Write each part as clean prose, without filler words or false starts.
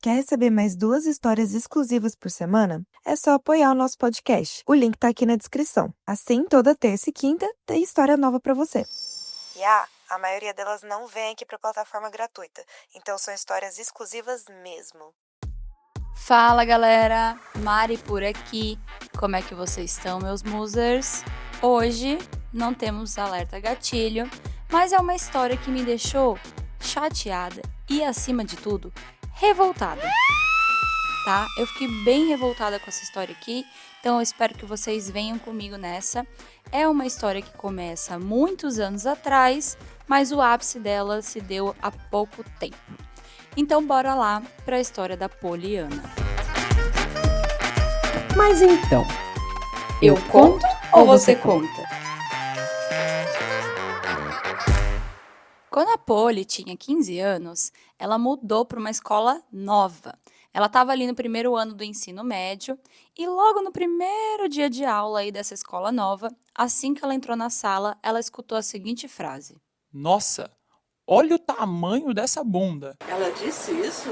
Quer receber mais 2 histórias exclusivas por semana? É só apoiar o nosso podcast. O link tá aqui na descrição. Assim, toda terça e quinta tem história nova pra você. E a maioria delas não vem aqui pra plataforma gratuita, então são histórias exclusivas mesmo. Fala galera, Mari por aqui. Como é que vocês estão, meus musers? Hoje não temos alerta gatilho, mas é uma história que me deixou chateada e, acima de tudo, revoltada. Tá? Eu fiquei bem revoltada com essa história aqui, então eu espero que vocês venham comigo nessa. É uma história que começa muitos anos atrás, mas o ápice dela se deu há pouco tempo. Então bora lá para a história da Poliana. Mas então, Eu conto ou você conta? Quando a Polly tinha 15 anos, ela mudou para uma escola nova. Ela estava ali no primeiro ano do ensino médio e logo no primeiro dia de aula aí dessa escola nova, assim que ela entrou na sala, ela escutou a seguinte frase: Nossa, olha o tamanho dessa bunda. Ela disse isso?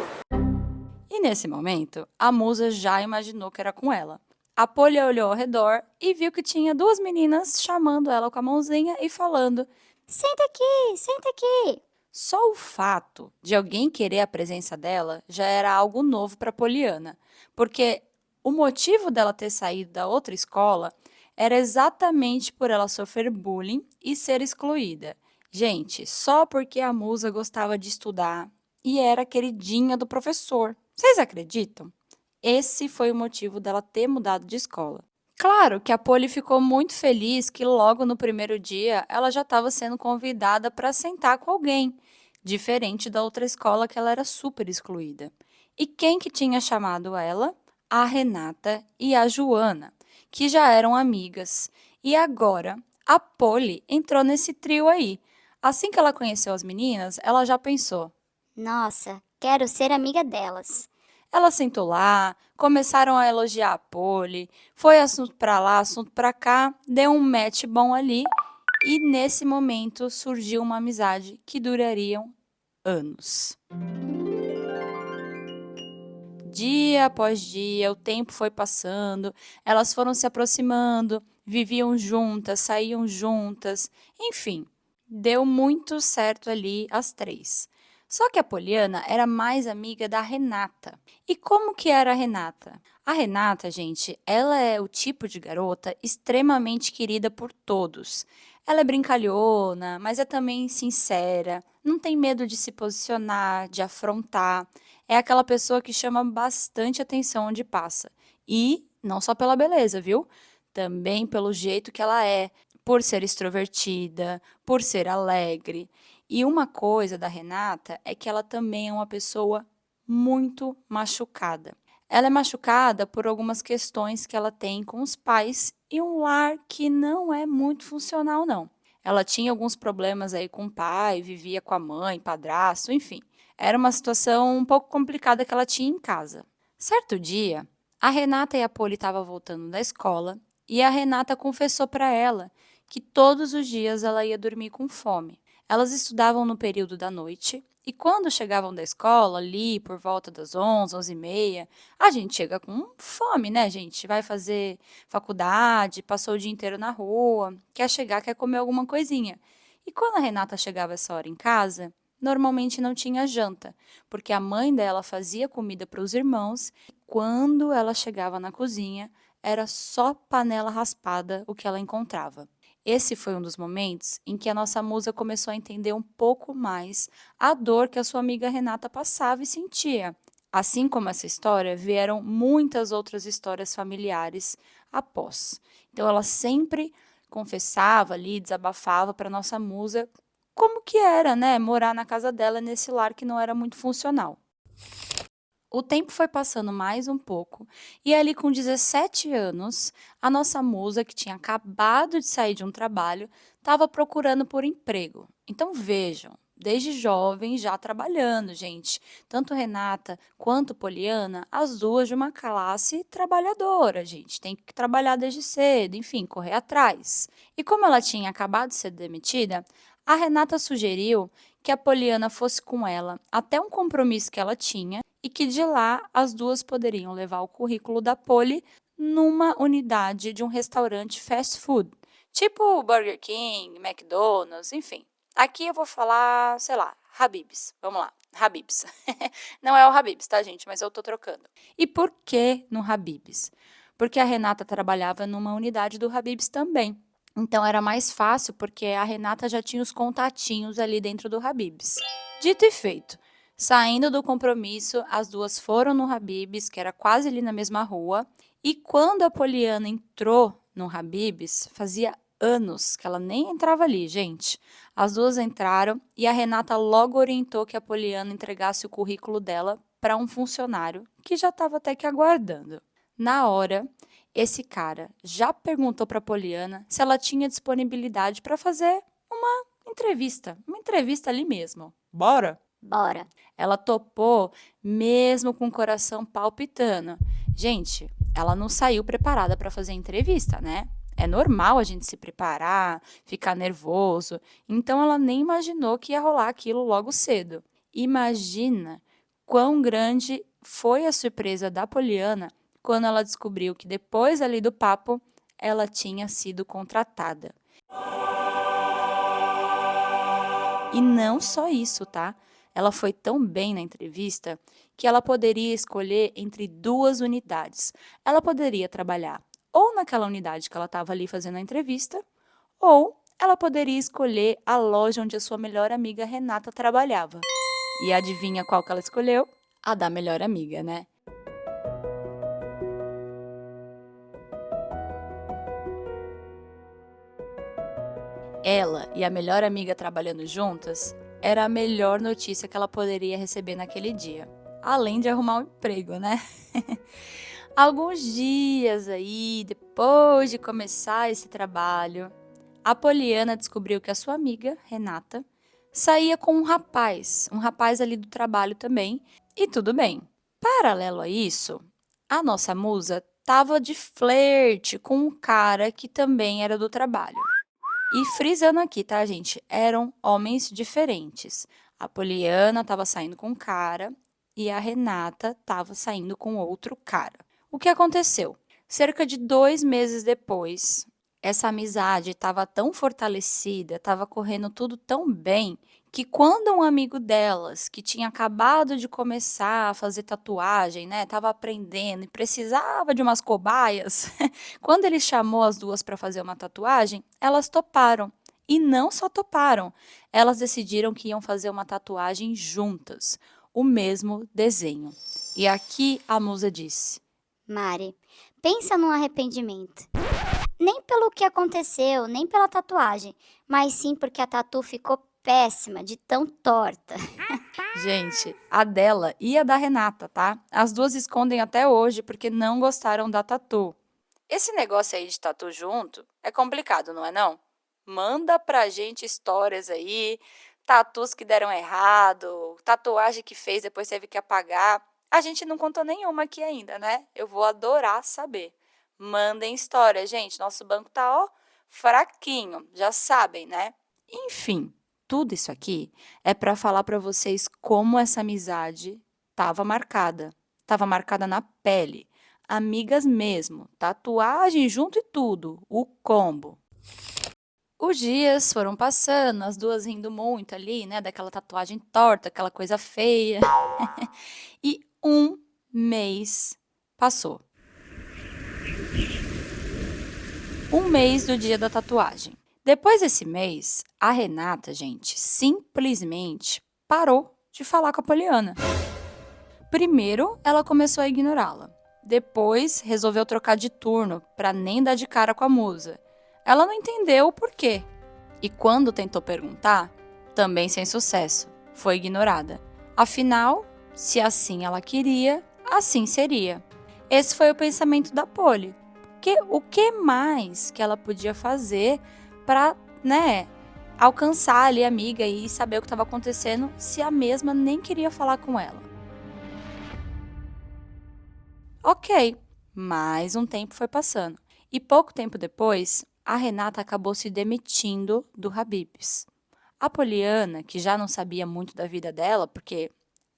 E nesse momento, a musa já imaginou que era com ela. A Polly olhou ao redor e viu que tinha duas meninas chamando ela com a mãozinha e falando: Senta aqui, senta aqui. Só o fato de alguém querer a presença dela já era algo novo para Poliana, porque o motivo dela ter saído da outra escola era exatamente por ela sofrer bullying e ser excluída. Gente, só porque a musa gostava de estudar e era queridinha do professor. Vocês acreditam? Esse foi o motivo dela ter mudado de escola. Claro que a Polly ficou muito feliz que logo no primeiro dia ela já estava sendo convidada para sentar com alguém, diferente da outra escola que ela era super excluída. E quem que tinha chamado ela? A Renata e a Joana, que já eram amigas. E agora a Polly entrou nesse trio aí. Assim que ela conheceu as meninas, ela já pensou: Nossa, quero ser amiga delas. ela sentou lá, começaram a elogiar a Polly, foi assunto para lá, assunto para cá, deu um match bom ali e nesse momento surgiu uma amizade que duraria anos. Dia após dia, o tempo foi passando, elas foram se aproximando, viviam juntas, saíam juntas, enfim, deu muito certo ali as três. Só que a Poliana era mais amiga da Renata. E como que era a Renata? A Renata, gente, ela é o tipo de garota extremamente querida por todos. Ela é brincalhona, mas é também sincera, não tem medo de se posicionar, de afrontar. É aquela pessoa que chama bastante atenção onde passa. E não só pela beleza, viu? Também pelo jeito que ela é, por ser extrovertida, por ser alegre. E uma coisa da Renata é que ela também é uma pessoa muito machucada. Ela é machucada por algumas questões que ela tem com os pais e um lar que não é muito funcional, não. Ela tinha alguns problemas aí com o pai, vivia com a mãe, padrasto, enfim. Era uma situação um pouco complicada que ela tinha em casa. Certo dia, a Renata e a Polly estavam voltando da escola e a Renata confessou para ela que todos os dias ela ia dormir com fome. Elas estudavam no período da noite e quando chegavam da escola, ali por volta das 11, 11h30, a gente chega com fome, né, gente? Vai fazer faculdade, passou o dia inteiro na rua, quer chegar, quer comer alguma coisinha. E quando a Renata chegava essa hora em casa, normalmente não tinha janta, porque a mãe dela fazia comida para os irmãos e quando ela chegava na cozinha, era só panela raspada o que ela encontrava. Esse foi um dos momentos em que a nossa musa começou a entender um pouco mais a dor que a sua amiga Renata passava e sentia. Assim como essa história, vieram muitas outras histórias familiares após. Então, ela sempre confessava ali, desabafava para a nossa musa como que era, né, morar na casa dela nesse lar que não era muito funcional. O tempo foi passando mais um pouco e ali com 17 anos, a nossa musa, que tinha acabado de sair de um trabalho, estava procurando por emprego. Então vejam, desde jovem já trabalhando, gente. Tanto Renata quanto Poliana, as duas de uma classe trabalhadora, gente. Tem que trabalhar desde cedo, enfim, correr atrás. E como ela tinha acabado de ser demitida, a Renata sugeriu que a Poliana fosse com ela até um compromisso que ela tinha e que de lá as duas poderiam levar o currículo da Polly numa unidade de um restaurante fast food, tipo Burger King, McDonald's, enfim. Aqui eu vou falar, sei lá, Habib's. Vamos lá, Habib's. Não é o Habib's, tá, gente? Mas eu tô trocando. E por que no Habib's? Porque a Renata trabalhava numa unidade do Habib's também. Então era mais fácil porque a Renata já tinha os contatinhos ali dentro do Habib's. Dito e feito. Saindo do compromisso, as duas foram no Habib's, que era quase ali na mesma rua. E quando a Poliana entrou no Habib's, fazia anos que ela nem entrava ali, gente. As duas entraram e a Renata logo orientou que a Poliana entregasse o currículo dela para um funcionário que já estava até que aguardando. Na hora, esse cara já perguntou para a Poliana se ela tinha disponibilidade para fazer uma entrevista ali mesmo. Bora? Bora. Ela topou mesmo com o coração palpitando. Gente, ela não saiu preparada para fazer entrevista, né? É normal a gente se preparar, ficar nervoso. Então ela nem imaginou que ia rolar aquilo logo cedo. Imagina quão grande foi a surpresa da Poliana quando ela descobriu que depois ali do papo ela tinha sido contratada. E não só isso, tá? Ela foi tão bem na entrevista que ela poderia escolher entre duas unidades. Ela poderia trabalhar ou naquela unidade que ela estava ali fazendo a entrevista, ou ela poderia escolher a loja onde a sua melhor amiga Renata trabalhava. E adivinha qual que ela escolheu? A da melhor amiga, né? Ela e a melhor amiga trabalhando juntas era a melhor notícia que ela poderia receber naquele dia. Além de arrumar um emprego, né? Alguns dias aí, depois de começar esse trabalho, a Poliana descobriu que a sua amiga, Renata, saía com um rapaz ali do trabalho também, e tudo bem. Paralelo a isso, a nossa musa estava de flerte com um cara que também era do trabalho. E frisando aqui, tá, gente? Eram homens diferentes. A Poliana estava saindo com um cara e a Renata estava saindo com outro cara. O que aconteceu? Cerca de 2 meses depois, essa amizade estava tão fortalecida, estava correndo tudo tão bem, que quando um amigo delas, que tinha acabado de começar a fazer tatuagem, né, estava aprendendo e precisava de umas cobaias, quando ele chamou as duas para fazer uma tatuagem, elas toparam. E não só toparam, elas decidiram que iam fazer uma tatuagem juntas, o mesmo desenho. E aqui a musa disse: Mari, pensa num arrependimento. Nem pelo que aconteceu, nem pela tatuagem, mas sim porque a tatu ficou péssima, de tão torta. gente, a dela e a da Renata, tá? As duas escondem até hoje porque não gostaram da tatu. Esse negócio aí de tatu junto é complicado, não é não? Manda pra gente histórias aí, tatus que deram errado, tatuagem que fez depois teve que apagar. A gente não contou nenhuma aqui ainda, né? Eu vou adorar saber. Mandem história, gente. Nosso banco tá, ó, fraquinho, já sabem, né? Enfim, tudo isso aqui é para falar para vocês como essa amizade estava marcada. Estava marcada na pele. Amigas mesmo, tatuagem junto e tudo, o combo. Os dias foram passando, as duas rindo muito ali, né, daquela tatuagem torta, aquela coisa feia. E 1 mês passou. 1 mês do dia da tatuagem. Depois desse mês, a Renata, gente, simplesmente parou de falar com a Poliana. Primeiro, ela começou a ignorá-la. Depois, resolveu trocar de turno para nem dar de cara com a musa. Ela não entendeu o porquê. E quando tentou perguntar, também sem sucesso, foi ignorada. Afinal, se assim ela queria, assim seria. Esse foi o pensamento da Polly. O que mais que ela podia fazer para, né, alcançar ali a amiga e saber o que estava acontecendo se a mesma nem queria falar com ela? Ok, mais um tempo foi passando. E pouco tempo depois, a Renata acabou se demitindo do Habib's. A Poliana, que já não sabia muito da vida dela, porque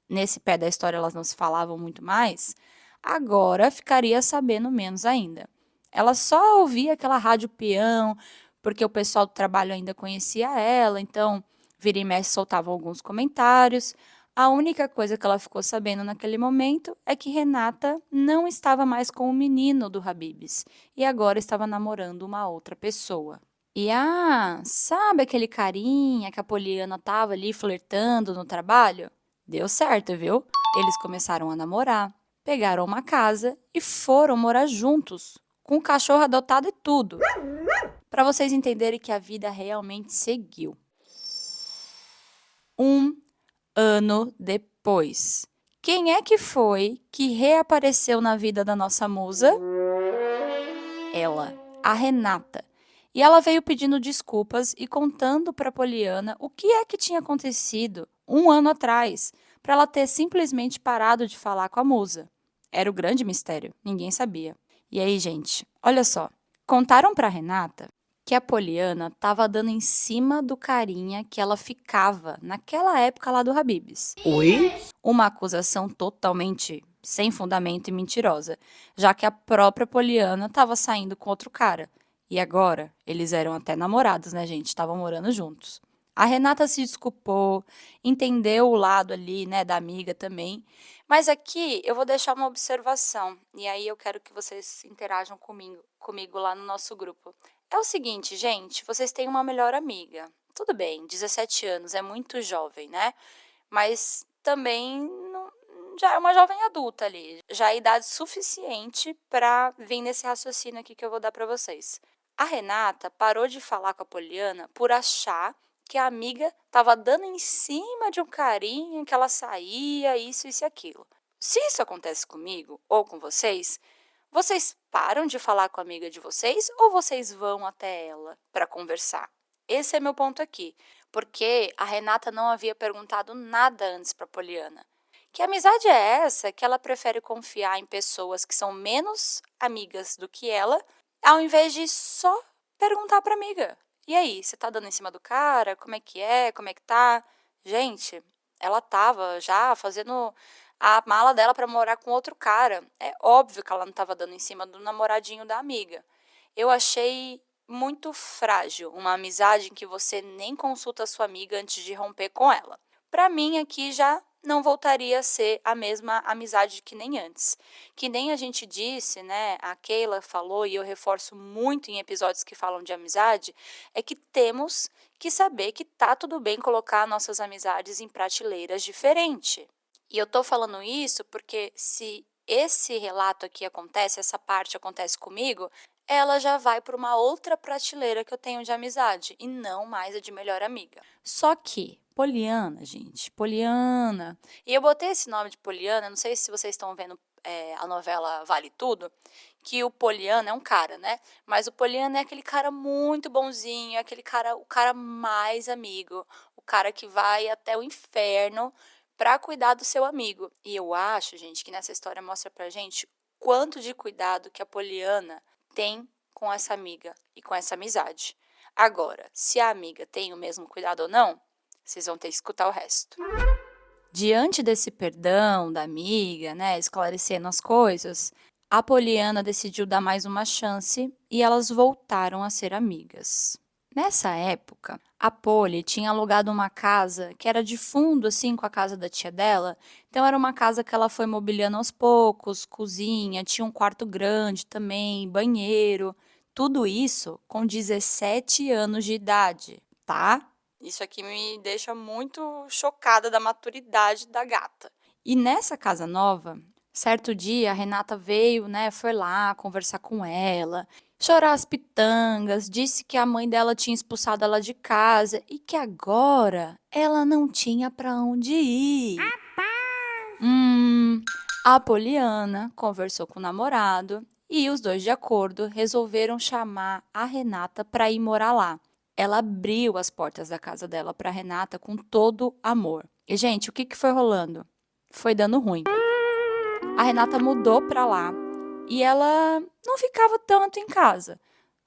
nesse pé da história elas não se falavam muito mais, agora ficaria sabendo menos ainda. Ela só ouvia aquela rádio peão, porque o pessoal do trabalho ainda conhecia ela, então vira e mexe soltava alguns comentários. A única coisa que ela ficou sabendo naquele momento é que Renata não estava mais com o menino do Habib's e agora estava namorando uma outra pessoa. E sabe aquele carinha que a Poliana estava ali flertando no trabalho? Deu certo, viu? Eles começaram a namorar, pegaram uma casa e foram morar juntos, com o cachorro adotado e tudo. Para vocês entenderem que a vida realmente seguiu. 1 ano depois. Quem é que foi que reapareceu na vida da nossa musa? Ela, a Renata. E ela veio pedindo desculpas e contando para Poliana o que é que tinha acontecido 1 ano atrás, para ela ter simplesmente parado de falar com a musa. Era o grande mistério, ninguém sabia. E aí, gente, olha só. Contaram para Renata que a Poliana estava dando em cima do carinha que ela ficava naquela época lá do Habib's. Oi? Uma acusação totalmente sem fundamento e mentirosa, já que a própria Poliana estava saindo com outro cara. E agora, eles eram até namorados, né, gente? Estavam morando juntos. A Renata se desculpou, entendeu o lado ali, né, da amiga também. Mas aqui eu vou deixar uma observação, e aí eu quero que vocês interajam comigo lá no nosso grupo. É o seguinte, gente, vocês têm uma melhor amiga. Tudo bem, 17 anos, é muito jovem, né? Mas também já é uma jovem adulta ali. Já é idade suficiente para vir nesse raciocínio aqui que eu vou dar para vocês. A Renata parou de falar com a Poliana por achar que a amiga estava dando em cima de um carinha, que ela saía, isso e aquilo. Se isso acontece comigo ou com vocês param de falar com a amiga de vocês ou vocês vão até ela para conversar? Esse é meu ponto aqui, porque a Renata não havia perguntado nada antes para Poliana. Que amizade é essa que ela prefere confiar em pessoas que são menos amigas do que ela, ao invés de só perguntar para amiga? E aí, você tá dando em cima do cara? Como é que é? Como é que tá? Gente, ela tava já fazendo a mala dela para morar com outro cara. É óbvio que ela não tava dando em cima do namoradinho da amiga. Eu achei muito frágil uma amizade em que você nem consulta a sua amiga antes de romper com ela. Para mim, aqui já não voltaria a ser a mesma amizade que nem antes. Que nem a gente disse, né? A Keila falou, e eu reforço muito em episódios que falam de amizade, é que temos que saber que tá tudo bem colocar nossas amizades em prateleiras diferentes. E eu tô falando isso porque se esse relato aqui acontece, essa parte acontece comigo, ela já vai para uma outra prateleira que eu tenho de amizade e não mais a de melhor amiga. Só que Poliana, gente, Poliana. E eu botei esse nome de Poliana, não sei se vocês estão vendo a novela Vale Tudo, que o Poliana é um cara, né? Mas o Poliana é aquele cara muito bonzinho, é aquele cara, o cara mais amigo, o cara que vai até o inferno para cuidar do seu amigo. E eu acho, gente, que nessa história mostra pra gente quanto de cuidado que a Poliana tem com essa amiga e com essa amizade. Agora, se a amiga tem o mesmo cuidado ou não, vocês vão ter que escutar o resto. Diante desse perdão da amiga, né, esclarecendo as coisas, a Poliana decidiu dar mais uma chance e elas voltaram a ser amigas. Nessa época, a Poli tinha alugado uma casa que era de fundo, assim, com a casa da tia dela. Então, era uma casa que ela foi mobiliando aos poucos, cozinha, tinha um quarto grande também, banheiro. Tudo isso com 17 anos de idade, tá? Isso aqui me deixa muito chocada da maturidade da gata. E nessa casa nova, certo dia, a Renata veio, né, foi lá conversar com ela, chorar as pitangas, disse que a mãe dela tinha expulsado ela de casa e que agora ela não tinha para onde ir. A Poliana conversou com o namorado e os dois, de acordo, resolveram chamar a Renata para ir morar lá. Ela abriu as portas da casa dela para Renata com todo amor. E, gente, o que foi rolando? Foi dando ruim. A Renata mudou para lá e ela não ficava tanto em casa.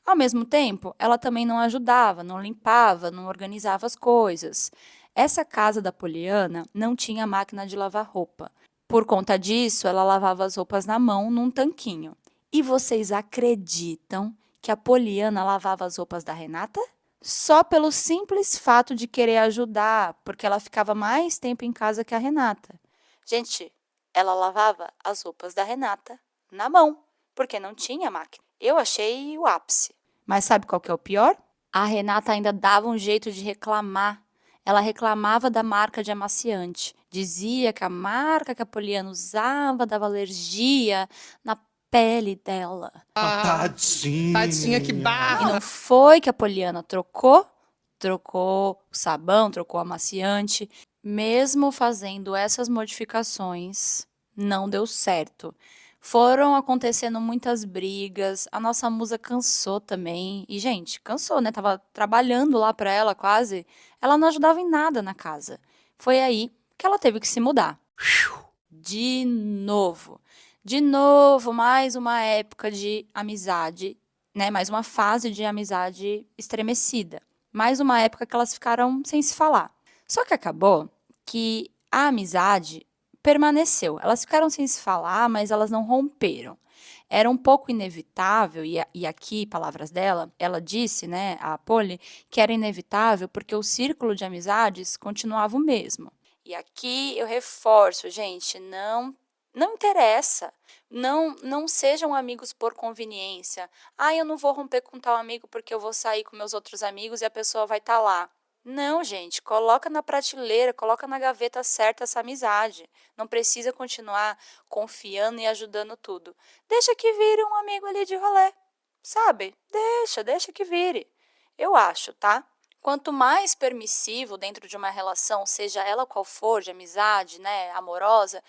Ao mesmo tempo, ela também não ajudava, não limpava, não organizava as coisas. Essa casa da Poliana não tinha máquina de lavar roupa. Por conta disso, ela lavava as roupas na mão num tanquinho. E vocês acreditam que a Poliana lavava as roupas da Renata? Só pelo simples fato de querer ajudar, porque ela ficava mais tempo em casa que a Renata. Gente, ela lavava as roupas da Renata na mão, porque não tinha máquina. Eu achei o ápice. Mas sabe qual que é o pior? A Renata ainda dava um jeito de reclamar. Ela reclamava da marca de amaciante. Dizia que a marca que a Poliana usava dava alergia na pele dela. Tadinha, que E barra! não foi que a Poliana trocou o sabão, trocou o amaciante. Mesmo fazendo essas modificações, não deu certo. Foram acontecendo muitas brigas, a nossa musa cansou também. E, gente, cansou, né? Tava trabalhando lá para ela quase. Ela não ajudava em nada na casa. Foi aí que ela teve que se mudar. De novo. De novo, mais uma época de amizade, né? Mais uma fase de amizade estremecida. Mais uma época que elas ficaram sem se falar. Só que acabou que a amizade permaneceu. Elas ficaram sem se falar, mas elas não romperam. Era um pouco inevitável, e aqui, palavras dela, ela disse, né, a Polly, que era inevitável porque o círculo de amizades continuava o mesmo. E aqui eu reforço, gente, não interessa. Não sejam amigos por conveniência. Ah, eu não vou romper com tal amigo porque eu vou sair com meus outros amigos e a pessoa vai estar lá. Não, gente, coloca na prateleira, coloca na gaveta certa essa amizade. Não precisa continuar confiando e ajudando tudo. Deixa que vire um amigo ali de rolê, sabe? Deixa que vire. Eu acho, tá? Quanto mais permissivo dentro de uma relação, seja ela qual for, de amizade, né, amorosa,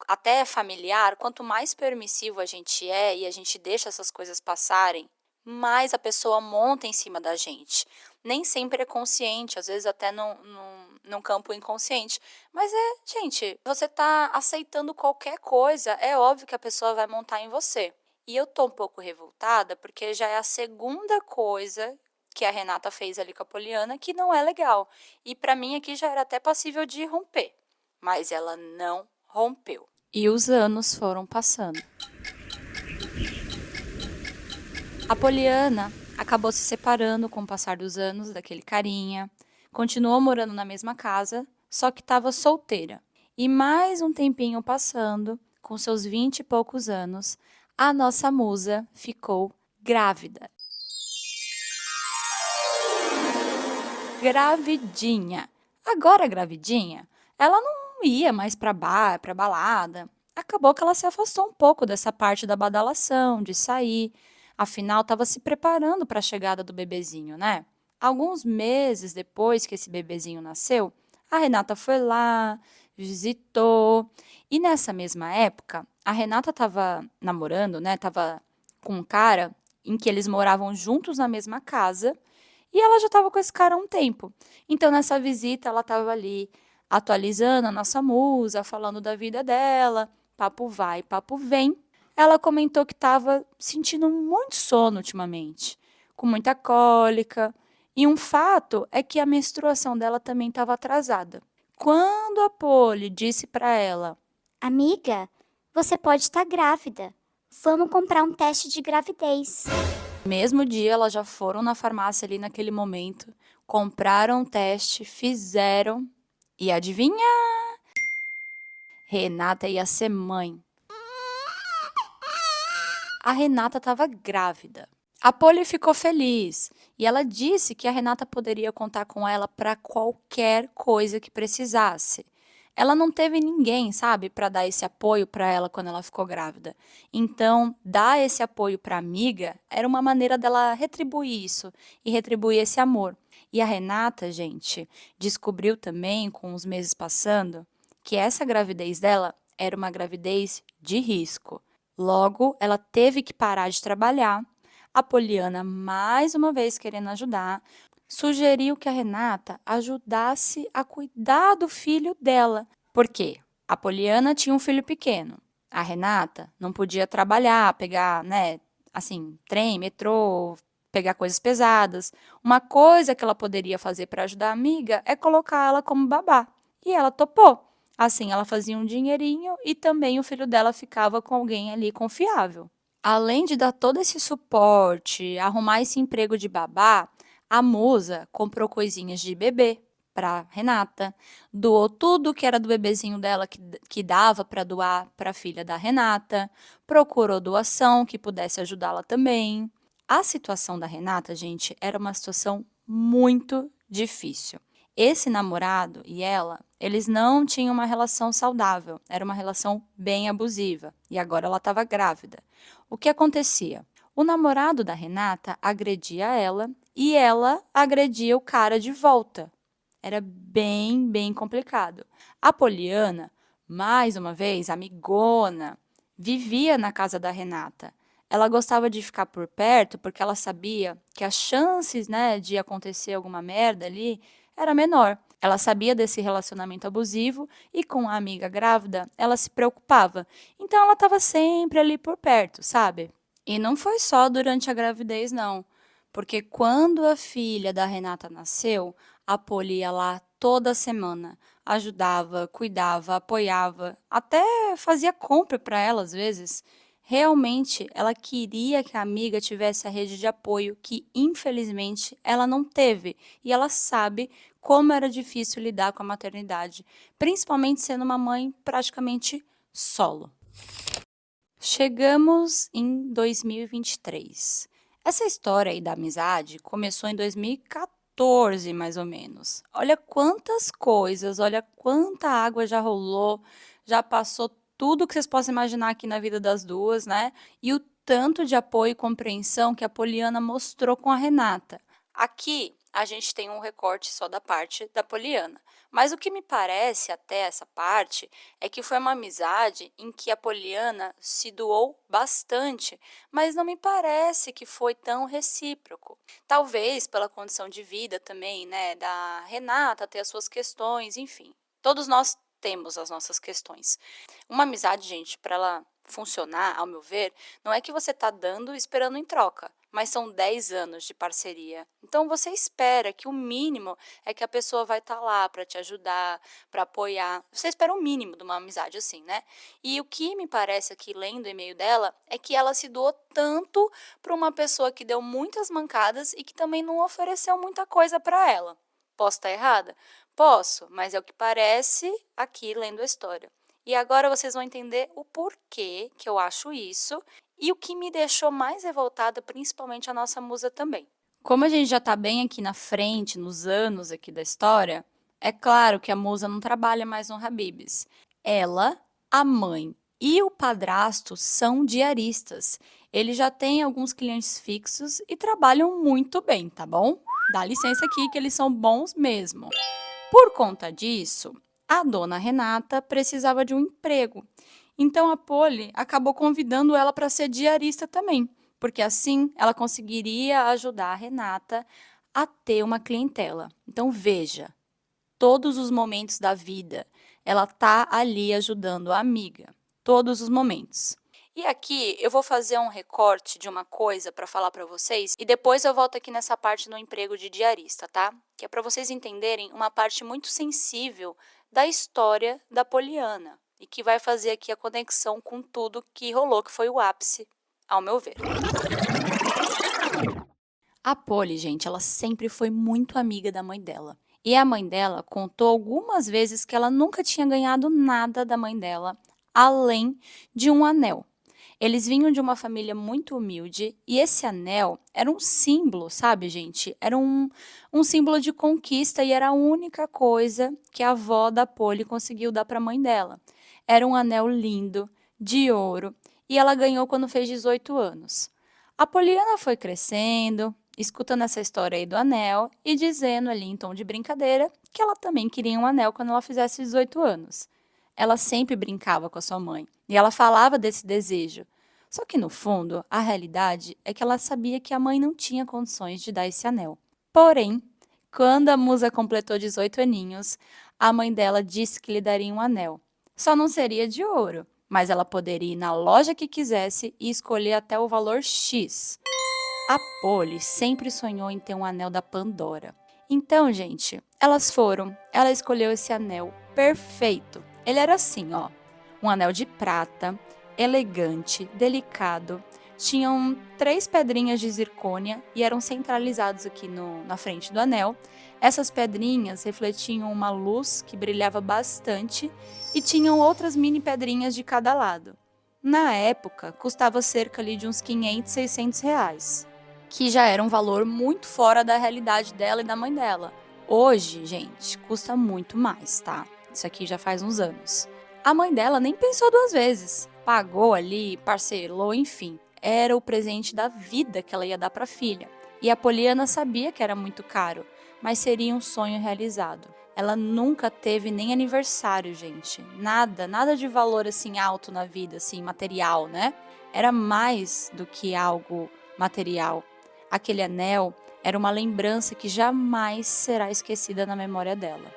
até familiar, quanto mais permissivo a gente é e a gente deixa essas coisas passarem, mais a pessoa monta em cima da gente. Nem sempre é consciente, às vezes até num campo inconsciente. Mas gente, você tá aceitando qualquer coisa, é óbvio que a pessoa vai montar em você. E eu tô um pouco revoltada porque já é a segunda coisa que a Renata fez ali com a Poliana que não é legal. E para mim aqui já era até passível de romper. Mas ela não rompeu. E os anos foram passando. A Poliana acabou se separando com o passar dos anos daquele carinha, continuou morando na mesma casa, só que estava solteira. E mais um tempinho passando, com seus 20 e poucos anos, a nossa musa ficou grávida. Gravidinha. Agora gravidinha, ela não ia mais para bar, para balada. Acabou que ela se afastou um pouco dessa parte da badalação, de sair. Afinal, estava se preparando para a chegada do bebezinho, né? Alguns meses depois que esse bebezinho nasceu, a Renata foi lá, visitou. E nessa mesma época, a Renata estava namorando, né? Estava com um cara em que eles moravam juntos na mesma casa. E ela já estava com esse cara há um tempo. Então, nessa visita, ela estava ali atualizando a nossa musa, falando da vida dela, papo vai, papo vem. Ela comentou que estava sentindo muito sono ultimamente, com muita cólica. E um fato é que a menstruação dela também estava atrasada. Quando a Polly disse para ela: Amiga, você pode estar grávida. Vamos comprar um teste de gravidez. no mesmo dia, elas já foram na farmácia ali naquele momento, compraram um teste, fizeram e adivinha? Renata ia ser mãe. A Renata estava grávida. A Polly ficou feliz e ela disse que a Renata poderia contar com ela para qualquer coisa que precisasse. Ela não teve ninguém, sabe, para dar esse apoio para ela quando ela ficou grávida. Então, dar esse apoio para a amiga era uma maneira dela retribuir isso e retribuir esse amor. E a Renata, gente, descobriu também, com os meses passando, que essa gravidez dela era uma gravidez de risco. Logo, ela teve que parar de trabalhar. A Poliana, mais uma vez querendo ajudar, sugeriu que a Renata ajudasse a cuidar do filho dela. Por quê? A Poliana tinha um filho pequeno. A Renata não podia trabalhar, pegar, né, assim, trem, metrô, pegar coisas pesadas. Uma coisa que ela poderia fazer para ajudar a amiga é colocar ela como babá. E ela topou. Assim, ela fazia um dinheirinho e também o filho dela ficava com alguém ali confiável. Além de dar todo esse suporte, arrumar esse emprego de babá, a Musa comprou coisinhas de bebê para Renata, doou tudo que era do bebezinho dela que dava para doar para a filha da Renata, procurou doação que pudesse ajudá-la também. A situação da Renata, gente, era uma situação muito difícil. Esse namorado e ela, eles não tinham uma relação saudável, era uma relação bem abusiva, e agora ela estava grávida. O que acontecia? O namorado da Renata agredia ela e ela agredia o cara de volta. Era bem complicado. A Poliana, mais uma vez, amigona, vivia na casa da Renata. Ela gostava de ficar por perto porque ela sabia que as chances, né, de acontecer alguma merda ali era menor. Ela sabia desse relacionamento abusivo e com a amiga grávida, ela se preocupava. Então ela estava sempre ali por perto, sabe? E não foi só durante a gravidez, não. Porque quando a filha da Renata nasceu, a Poli ia lá toda semana. Ajudava, cuidava, apoiava, até fazia compra para ela às vezes. Realmente, ela queria que a amiga tivesse a rede de apoio que, infelizmente, ela não teve. E ela sabe como era difícil lidar com a maternidade, principalmente sendo uma mãe praticamente solo. Chegamos em 2023. Essa história aí da amizade começou em 2014, mais ou menos. Olha quantas coisas, olha quanta água já rolou, já passou tudo que vocês possam imaginar aqui na vida das duas, né? E o tanto de apoio e compreensão que a Poliana mostrou com a Renata. Aqui a gente tem um recorte só da parte da Poliana. Mas o que me parece até essa parte é que foi uma amizade em que a Poliana se doou bastante, mas não me parece que foi tão recíproco. Talvez pela condição de vida também, né, da Renata ter as suas questões, enfim. Todos nós temos as nossas questões. Uma amizade, gente, para ela funcionar, ao meu ver, não é que você está dando esperando em troca, mas são 10 anos de parceria. Então você espera que o mínimo é que a pessoa vai estar lá para te ajudar, para apoiar. Você espera o mínimo de uma amizade assim, né? E o que me parece aqui, lendo o e-mail dela, é que ela se doou tanto para uma pessoa que deu muitas mancadas e que também não ofereceu muita coisa para ela. Posso estar errada? Posso, mas é o que parece aqui lendo a história. E agora vocês vão entender o porquê que eu acho isso e o que me deixou mais revoltada, principalmente a nossa musa também. Como a gente já está bem aqui na frente, nos anos aqui da história, é claro que a musa não trabalha mais no Habib's. Ela, a mãe e o padrasto são diaristas. Eles já têm alguns clientes fixos e trabalham muito bem, tá bom? Dá licença aqui que eles são bons mesmo. Por conta disso, a dona Renata precisava de um emprego. Então a Poli acabou convidando ela para ser diarista também, porque assim ela conseguiria ajudar a Renata a ter uma clientela. Então veja, todos os momentos da vida, ela tá ali ajudando a amiga, todos os momentos. E aqui eu vou fazer um recorte de uma coisa para falar para vocês e depois eu volto aqui nessa parte no emprego de diarista, tá? Que é para vocês entenderem uma parte muito sensível da história da Poliana e que vai fazer aqui a conexão com tudo que rolou, que foi o ápice, ao meu ver. A Poli, gente, ela sempre foi muito amiga da mãe dela. E a mãe dela contou algumas vezes que ela nunca tinha ganhado nada da mãe dela, além de um anel. Eles vinham de uma família muito humilde e esse anel era um símbolo, sabe, gente? Era um símbolo de conquista e era a única coisa que a avó da Poli conseguiu dar para a mãe dela. Era um anel lindo, de ouro, e ela ganhou quando fez 18 anos. A Poliana foi crescendo, escutando essa história aí do anel e dizendo ali em tom de brincadeira que ela também queria um anel quando ela fizesse 18 anos. Ela sempre brincava com a sua mãe e ela falava desse desejo. Só que, no fundo, a realidade é que ela sabia que a mãe não tinha condições de dar esse anel. Porém, quando a musa completou 18 aninhos, a mãe dela disse que lhe daria um anel. Só não seria de ouro, mas ela poderia ir na loja que quisesse e escolher até o valor X. A Polly sempre sonhou em ter um anel da Pandora. Então, gente, elas foram. Ela escolheu esse anel perfeito. Ele era assim, ó. Um anel de prata, elegante, delicado. Tinham 3 pedrinhas de zircônia e eram centralizados aqui na frente do anel. Essas pedrinhas refletiam uma luz que brilhava bastante e tinham outras mini pedrinhas de cada lado. Na época, custava cerca ali de uns 500, 600 reais, que já era um valor muito fora da realidade dela e da mãe dela. Hoje, gente, custa muito mais, tá? Isso aqui já faz uns anos. A mãe dela nem pensou 2 vezes. Pagou ali, parcelou, enfim. Era o presente da vida que ela ia dar para a filha. E a Poliana sabia que era muito caro, mas seria um sonho realizado. Ela nunca teve nem aniversário, gente. Nada de valor assim alto na vida, assim, material, né? Era mais do que algo material. Aquele anel era uma lembrança que jamais será esquecida na memória dela.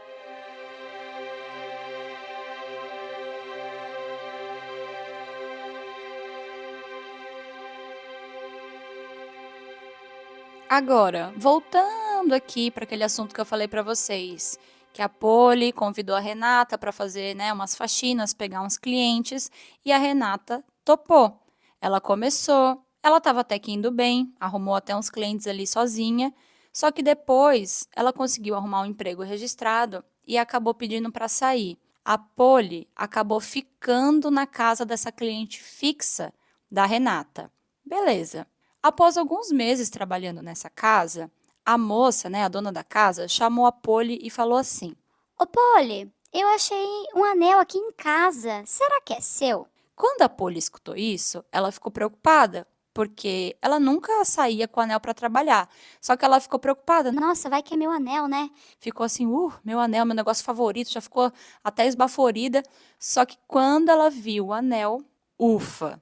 Agora, voltando aqui para aquele assunto que eu falei para vocês, que a Polly convidou a Renata para fazer, né, umas faxinas, pegar uns clientes, e a Renata topou. Ela começou, ela estava até que indo bem, arrumou até uns clientes ali sozinha, só que depois ela conseguiu arrumar um emprego registrado e acabou pedindo para sair. A Polly acabou ficando na casa dessa cliente fixa da Renata. Beleza. Após alguns meses trabalhando nessa casa, a moça, né, a dona da casa, chamou a Polly e falou assim: Ô Polly, eu achei um anel aqui em casa. Será que é seu? Quando a Polly escutou isso, ela ficou preocupada, porque ela nunca saía com o anel para trabalhar. Só que ela ficou preocupada, Nossa, vai que é meu anel, né? ficou assim, meu anel, meu negócio favorito, já ficou até esbaforida. Só que quando ela viu o anel, ufa,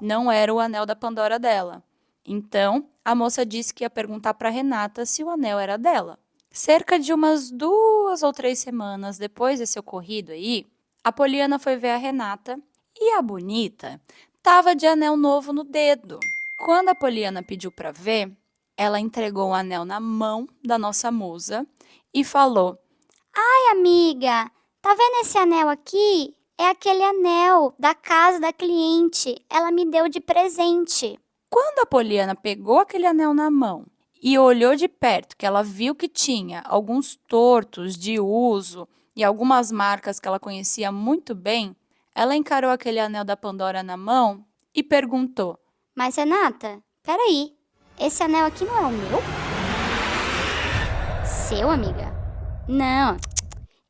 não era o anel da Pandora dela. Então, a moça disse que ia perguntar para Renata se o anel era dela. Cerca de umas 2 ou 3 semanas depois desse ocorrido aí, a Poliana foi ver a Renata e a bonita estava de anel novo no dedo. Quando a Poliana pediu para ver, ela entregou o anel na mão da nossa musa e falou: Ai, amiga, tá vendo esse anel aqui? É aquele anel da casa da cliente. Ela me deu de presente. Quando a Poliana pegou aquele anel na mão e olhou de perto, que ela viu que tinha alguns tortos de uso e algumas marcas que ela conhecia muito bem, ela encarou aquele anel da Pandora na mão e perguntou: Mas, Renata, peraí. Esse anel aqui não é o meu? Seu, amiga? Não.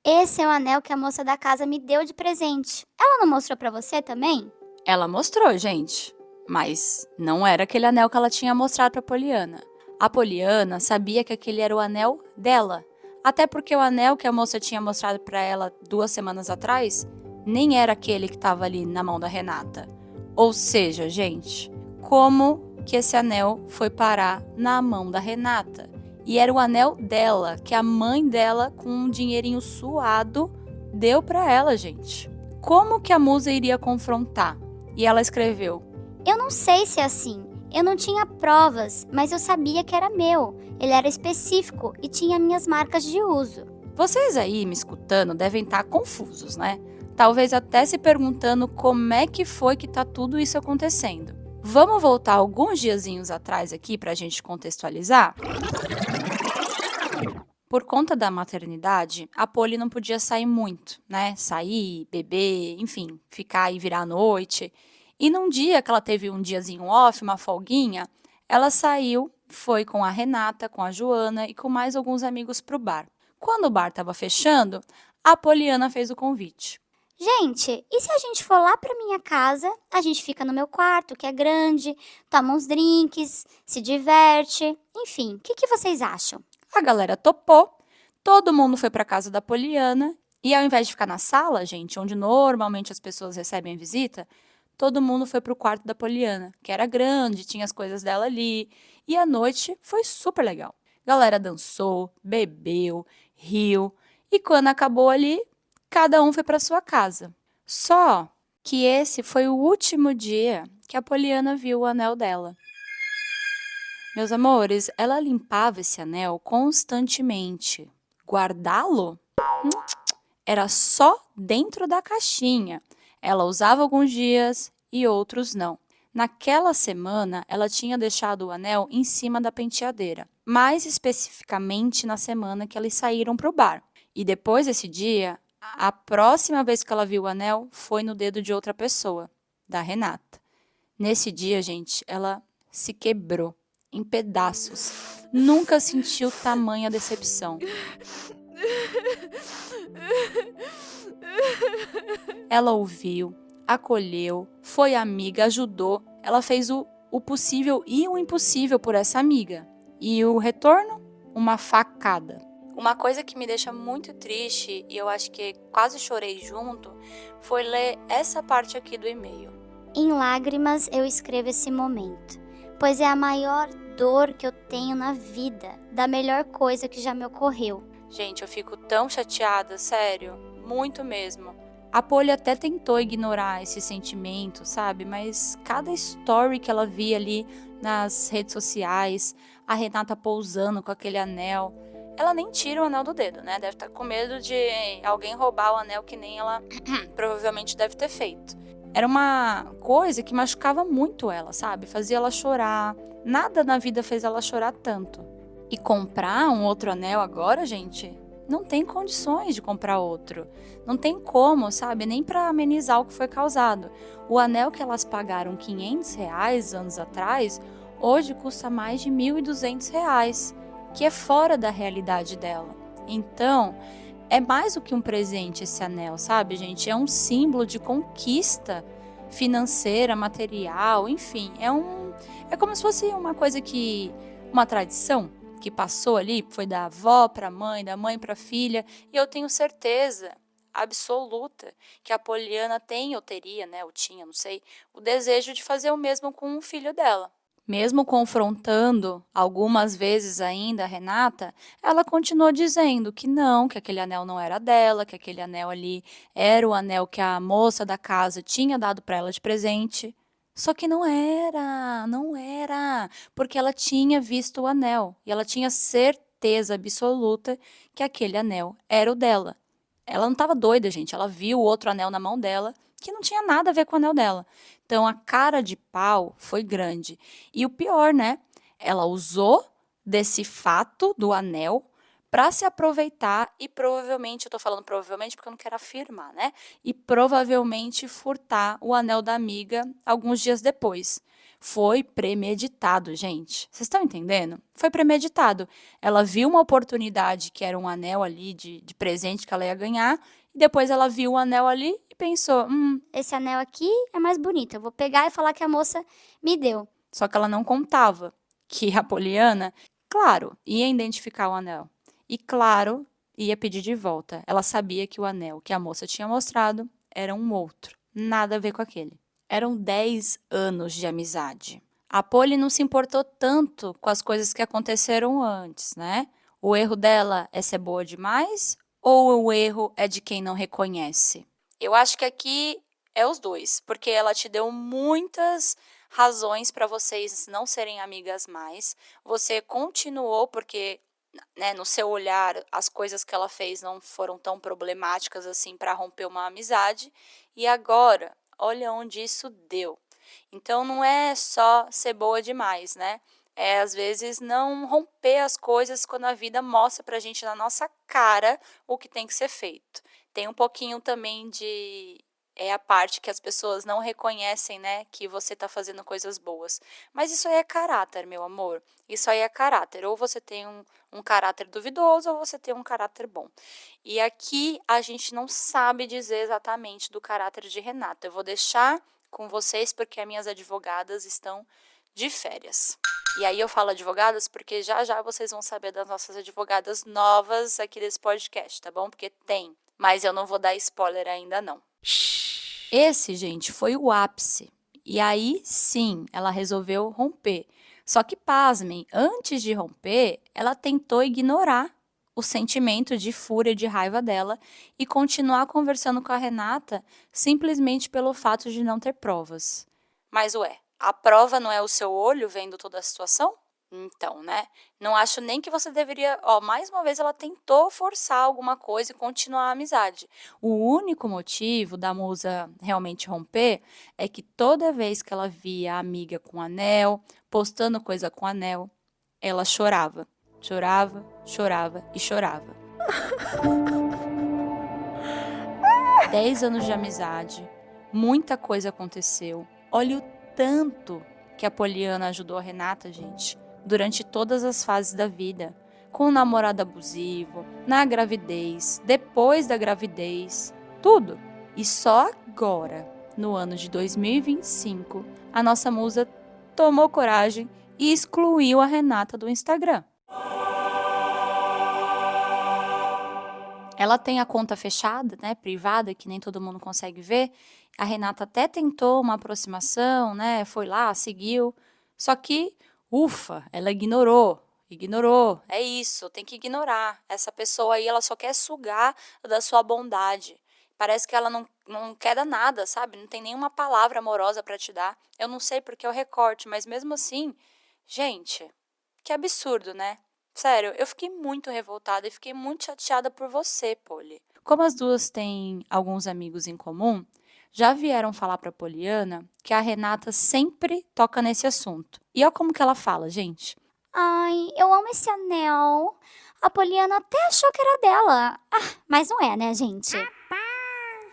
Esse é o anel que a moça da casa me deu de presente. Ela não mostrou pra você também? Ela mostrou, gente, mas não era aquele anel que ela tinha mostrado para Poliana. A Poliana sabia que aquele era o anel dela, até porque o anel que a moça tinha mostrado para ela 2 semanas atrás nem era aquele que estava ali na mão da Renata. Ou seja, gente, como que esse anel foi parar na mão da Renata? E era o anel dela, que a mãe dela, com um dinheirinho suado, deu para ela, gente. Como que a musa iria confrontar? E ela escreveu: Eu não sei se é assim. Eu não tinha provas, mas eu sabia que era meu. Ele era específico e tinha minhas marcas de uso. Vocês aí me escutando devem estar confusos, né? Talvez até se perguntando como é que foi que tá tudo isso acontecendo. Vamos voltar alguns diazinhos atrás aqui para a gente contextualizar? Por conta da maternidade, a Polly não podia sair muito, né? Sair, beber, enfim, ficar e virar à noite. E num dia que ela teve um diazinho off, uma folguinha, ela saiu, foi com a Renata, com a Joana e com mais alguns amigos para o bar. Quando o bar estava fechando, a Poliana fez o convite. Gente, e se a gente for lá pra minha casa? A gente fica no meu quarto, que é grande, toma uns drinks, se diverte. Enfim, o que vocês acham? A galera topou, todo mundo foi para casa da Poliana e ao invés de ficar na sala, gente, onde normalmente as pessoas recebem visita, todo mundo foi para o quarto da Poliana, que era grande, tinha as coisas dela ali, e a noite foi super legal. Galera dançou, bebeu, riu, e quando acabou ali, cada um foi para sua casa. Só que esse foi o último dia que a Poliana viu o anel dela. Meus amores, ela limpava esse anel constantemente. Guardá-lo? Era só dentro da caixinha. Ela usava alguns dias e outros não. Naquela semana, ela tinha deixado o anel em cima da penteadeira, mais especificamente na semana que eles saíram para o bar. E depois desse dia, a próxima vez que ela viu o anel foi no dedo de outra pessoa, da Renata. Nesse dia, gente, ela se quebrou em pedaços. Nunca sentiu tamanha decepção. Ela ouviu, acolheu, foi amiga, ajudou. Ela fez o possível e o impossível por essa amiga. E o retorno? Uma facada. Uma coisa que me deixa muito triste, e eu acho que quase chorei junto, foi ler essa parte aqui do e-mail. Em lágrimas eu escrevo esse momento, pois é a maior dor que eu tenho na vida, da melhor coisa que já me ocorreu. Gente, eu fico tão chateada, sério, muito mesmo. A Polly até tentou ignorar esse sentimento, sabe? Mas cada story que ela via ali nas redes sociais, a Renata pousando com aquele anel, ela nem tira o anel do dedo, né? Deve estar com medo de alguém roubar o anel que nem ela provavelmente deve ter feito. Era uma coisa que machucava muito ela, sabe? Fazia ela chorar. Nada na vida fez ela chorar tanto. E comprar um outro anel agora, gente, não tem condições de comprar outro. Não tem como, sabe? Nem para amenizar o que foi causado. O anel que elas pagaram R$500 anos atrás, hoje custa mais de R$1.200, que é fora da realidade dela. Então, é mais do que um presente esse anel, sabe, gente? É um símbolo de conquista financeira, material, enfim. É como se fosse uma coisa uma tradição que passou ali, foi da avó para a mãe, da mãe para a filha, e eu tenho certeza absoluta que a Poliana tem ou teria, né, ou tinha, não sei, o desejo de fazer o mesmo com o filho dela. Mesmo confrontando algumas vezes ainda a Renata, ela continuou dizendo que não, que aquele anel não era dela, que aquele anel ali era o anel que a moça da casa tinha dado para ela de presente. Só que não era, porque ela tinha visto o anel e ela tinha certeza absoluta que aquele anel era o dela. Ela não estava doida, gente, ela viu o outro anel na mão dela, que não tinha nada a ver com o anel dela. Então a cara de pau foi grande. E o pior, né? Ela usou desse fato do anel para se aproveitar e provavelmente, eu tô falando provavelmente porque eu não quero afirmar, né? E provavelmente furtar o anel da amiga alguns dias depois. Foi premeditado, gente. Vocês estão entendendo? Foi premeditado. Ela viu uma oportunidade que era um anel ali de presente que ela ia ganhar, e depois ela viu o anel ali e pensou, Esse anel aqui é mais bonito, eu vou pegar e falar que a moça me deu. Só que ela não contava que a Poliana, claro, ia identificar o anel. E, claro, ia pedir de volta. Ela sabia que o anel que a moça tinha mostrado era um outro. Nada a ver com aquele. Eram 10 anos de amizade. A Polly não se importou tanto com as coisas que aconteceram antes, né? O erro dela é ser boa demais ou o erro é de quem não reconhece? Eu acho que aqui é os dois, porque ela te deu muitas razões para vocês não serem amigas mais. Você continuou porque, né, no seu olhar, as coisas que ela fez não foram tão problemáticas assim para romper uma amizade. E agora, olha onde isso deu. Então não é só ser boa demais, né? É às vezes não romper as coisas quando a vida mostra pra gente na nossa cara o que tem que ser feito. Tem um pouquinho também de a parte que as pessoas não reconhecem, né, que você tá fazendo coisas boas. Mas isso aí é caráter, meu amor. Isso aí é caráter. Ou você tem um caráter duvidoso ou você tem um caráter bom. E aqui a gente não sabe dizer exatamente do caráter de Renata. Eu vou deixar com vocês porque as minhas advogadas estão de férias. E aí eu falo advogadas porque já vocês vão saber das nossas advogadas novas aqui desse podcast, tá bom? Porque tem, mas eu não vou dar spoiler ainda não. Esse, gente, foi o ápice. E aí, sim, ela resolveu romper. Só que, pasmem, antes de romper, ela tentou ignorar o sentimento de fúria e de raiva dela e continuar conversando com a Renata simplesmente pelo fato de não ter provas. Mas, a prova não é o seu olho vendo toda a situação? Então, né? Não acho nem que você deveria. Mais uma vez ela tentou forçar alguma coisa e continuar a amizade. O único motivo da musa realmente romper é que toda vez que ela via a amiga com anel, postando coisa com anel, ela chorava. Chorava, chorava e chorava. 10 anos de amizade, muita coisa aconteceu. Olha o tanto que a Poliana ajudou a Renata, gente, durante todas as fases da vida. Com o namorado abusivo, na gravidez, depois da gravidez, tudo. E só agora, no ano de 2025, a nossa musa tomou coragem e excluiu a Renata do Instagram. Ela tem a conta fechada, né, privada, que nem todo mundo consegue ver. A Renata até tentou uma aproximação, né, foi lá, seguiu. Só que, ufa, ela ignorou. É isso, tem que ignorar. Essa pessoa aí, ela só quer sugar da sua bondade. Parece que ela não quer dar nada, sabe? Não tem nenhuma palavra amorosa para te dar. Eu não sei porque é o recorte, mas mesmo assim, gente, que absurdo, né? Sério, eu fiquei muito revoltada e fiquei muito chateada por você, Poli. Como as duas têm alguns amigos em comum, já vieram falar pra Poliana que a Renata sempre toca nesse assunto. E olha como que ela fala, gente. Ai, eu amo esse anel. A Poliana até achou que era dela. Mas não é, né, gente?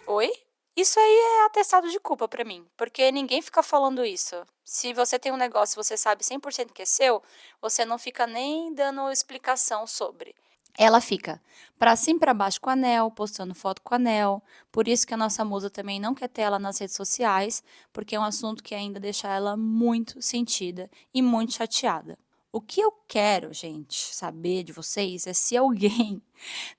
Oi? Isso aí é atestado de culpa pra mim, porque ninguém fica falando isso. Se você tem um negócio e você sabe 100% que é seu, você não fica nem dando explicação sobre. Ela fica pra cima e pra baixo com o anel, postando foto com o anel. Por isso que a nossa musa também não quer ter ela nas redes sociais, porque é um assunto que ainda deixa ela muito sentida e muito chateada. O que eu quero, gente, saber de vocês é se alguém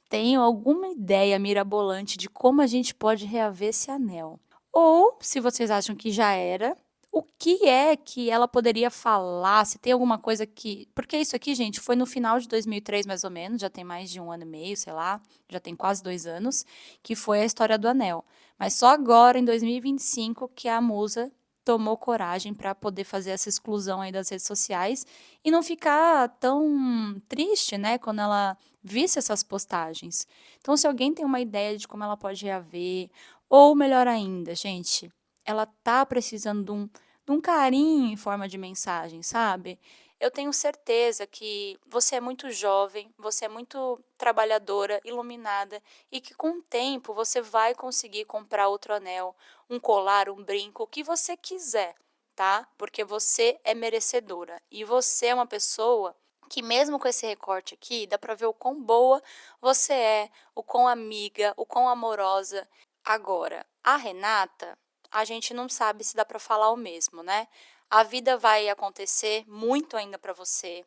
tem alguma ideia mirabolante de como a gente pode reaver esse anel. Ou, se vocês acham que já era, o que é que ela poderia falar, se tem alguma coisa que... Porque isso aqui, gente, foi no final de 2003, mais ou menos, já tem mais de 1 ano e meio, sei lá, já tem quase 2 anos, que foi a história do anel. Mas só agora, em 2025, que a musa tomou coragem para poder fazer essa exclusão aí das redes sociais e não ficar tão triste, né, quando ela visse essas postagens. Então, se alguém tem uma ideia de como ela pode reaver, ou melhor ainda, gente, ela tá precisando de um carinho em forma de mensagem, sabe? Eu tenho certeza que você é muito jovem, você é muito trabalhadora, iluminada e que com o tempo você vai conseguir comprar outro anel, um colar, um brinco, o que você quiser, tá? Porque você é merecedora e você é uma pessoa que mesmo com esse recorte aqui, dá pra ver o quão boa você é, o quão amiga, o quão amorosa. Agora, a Renata, a gente não sabe se dá pra falar o mesmo, né? A vida vai acontecer muito ainda para você.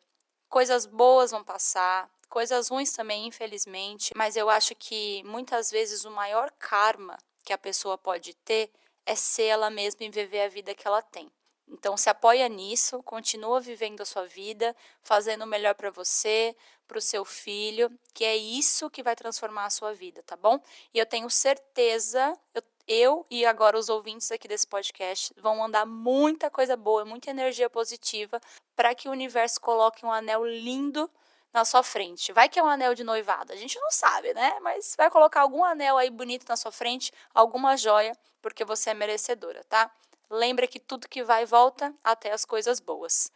Coisas boas vão passar, coisas ruins também, infelizmente. Mas eu acho que muitas vezes o maior karma que a pessoa pode ter é ser ela mesma e viver a vida que ela tem. Então se apoia nisso, continua vivendo a sua vida, fazendo o melhor para você, para o seu filho, que é isso que vai transformar a sua vida, tá bom? E eu tenho certeza, eu e agora os ouvintes aqui desse podcast vão mandar muita coisa boa, muita energia positiva para que o universo coloque um anel lindo na sua frente. Vai que é um anel de noivado, a gente não sabe, né? Mas vai colocar algum anel aí bonito na sua frente, alguma joia, porque você é merecedora, tá? Lembra que tudo que vai volta, até as coisas boas.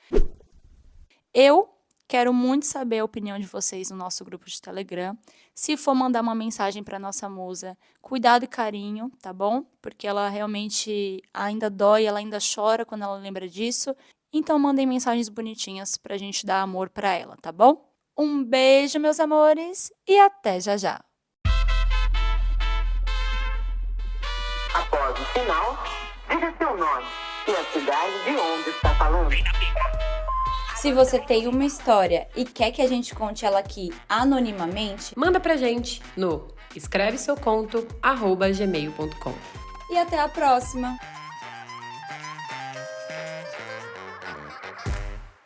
Eu quero muito saber a opinião de vocês no nosso grupo de Telegram. Se for mandar uma mensagem para nossa musa, cuidado e carinho, tá bom? Porque ela realmente ainda dói, ela ainda chora quando ela lembra disso. Então mandem mensagens bonitinhas pra gente dar amor pra ela, tá bom? Um beijo, meus amores, e até já já. Após o sinal, diga seu nome e a cidade de onde está falando. Se você tem uma história e quer que a gente conte ela aqui anonimamente, manda pra gente no escreveseuconto@gmail.com. E até a próxima!